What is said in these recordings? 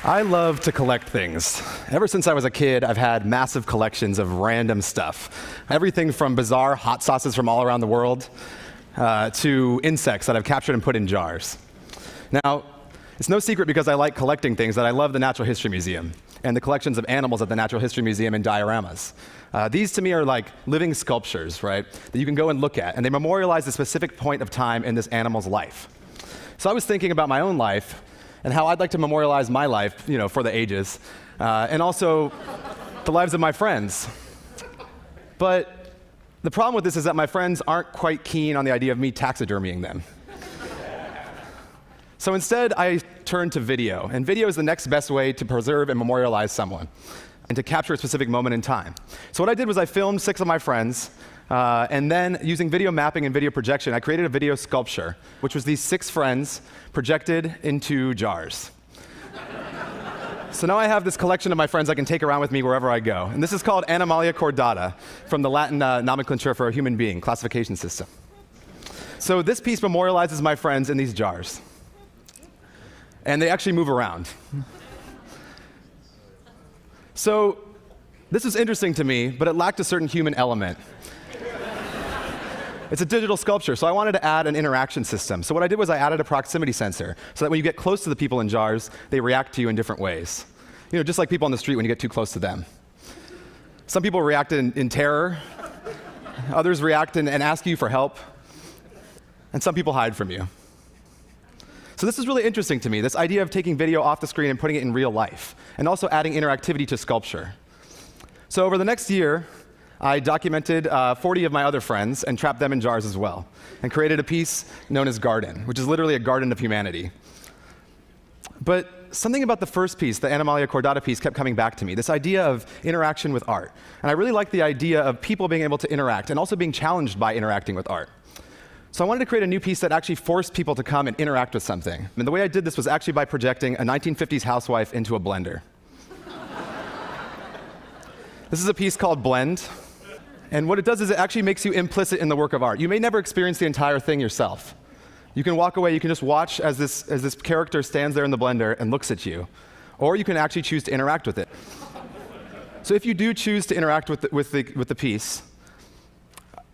I love to collect things. Ever since I was a kid, I've had massive collections of random stuff. Everything from bizarre hot sauces from all around the world to insects that I've captured and put in jars. Now, it's no secret because I like collecting things that I love the Natural History Museum and the collections of animals at the Natural History Museum and dioramas. These to me are like living sculptures, right, that you can go and look at, and they memorialize a specific point of time in this animal's life. So I was thinking about my own life and how I'd like to memorialize my life, for the ages, and also the lives of my friends. But the problem with this is that my friends aren't quite keen on the idea of me taxidermying them. So instead, I turned to video, and video is the next best way to preserve and memorialize someone, and to capture a specific moment in time. So what I did was I filmed 6 of my friends, and then using video mapping and video projection, I created a video sculpture, which was these 6 friends projected into jars. So now I have this collection of my friends I can take around with me wherever I go. And this is called Animalia Chordata, from the Latin nomenclature for a human being, classification system. So this piece memorializes my friends in these jars. And they actually move around. So this was interesting to me, but it lacked a certain human element. It's a digital sculpture, so I wanted to add an interaction system. So what I did was I added a proximity sensor, so that when you get close to the people in jars, they react to you in different ways. Just like people on the street when you get too close to them. Some people react in terror. Others react and ask you for help. And some people hide from you. So this is really interesting to me, this idea of taking video off the screen and putting it in real life, and also adding interactivity to sculpture. So over the next year, I documented 40 of my other friends and trapped them in jars as well, and created a piece known as Garden, which is literally a garden of humanity. But something about the first piece, the Animalia Chordata piece, kept coming back to me, this idea of interaction with art. And I really liked the idea of people being able to interact and also being challenged by interacting with art. So I wanted to create a new piece that actually forced people to come and interact with something. And the way I did this was actually by projecting a 1950s housewife into a blender. This is a piece called Blend. And what it does is it actually makes you implicit in the work of art. You may never experience the entire thing yourself. You can walk away, you can just watch as this character stands there in the blender and looks at you. Or you can actually choose to interact with it. So if you do choose to interact with the piece,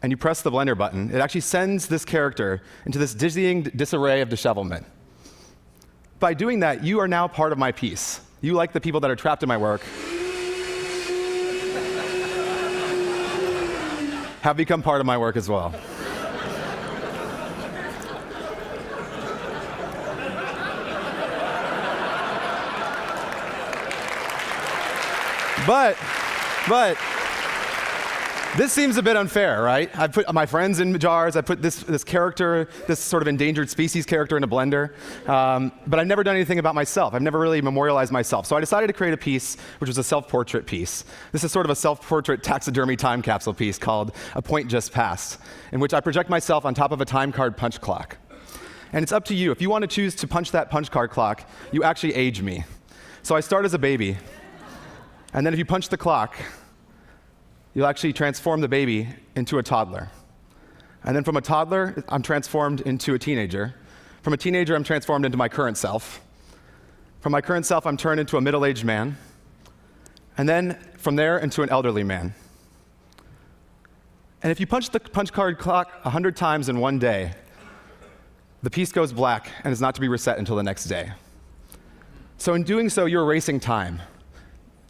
and you press the blender button, it actually sends this character into this dizzying disarray of dishevelment. By doing that, you are now part of my piece. You, like the people that are trapped in my work, have become part of my work as well. But this seems a bit unfair, right? I put my friends in jars, I put this character, this sort of endangered species character in a blender, but I've never done anything about myself. I've never really memorialized myself. So I decided to create a piece which was a self-portrait piece. This is sort of a self-portrait taxidermy time capsule piece called A Point Just Passed, in which I project myself on top of a time card punch clock. And it's up to you. If you want to choose to punch that punch card clock, you actually age me. So I start as a baby, and then if you punch the clock, you'll actually transform the baby into a toddler. And then from a toddler, I'm transformed into a teenager. From a teenager, I'm transformed into my current self. From my current self, I'm turned into a middle-aged man. And then from there, into an elderly man. And if you punch the punch card clock 100 times in one day, the piece goes black and is not to be reset until the next day. So in doing so, you're erasing time.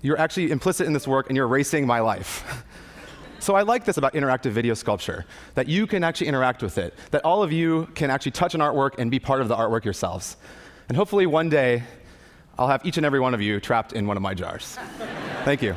You're actually implicit in this work, and you're erasing my life. So I like this about interactive video sculpture, that you can actually interact with it, that all of you can actually touch an artwork and be part of the artwork yourselves. And hopefully one day, I'll have each and every one of you trapped in one of my jars. Thank you.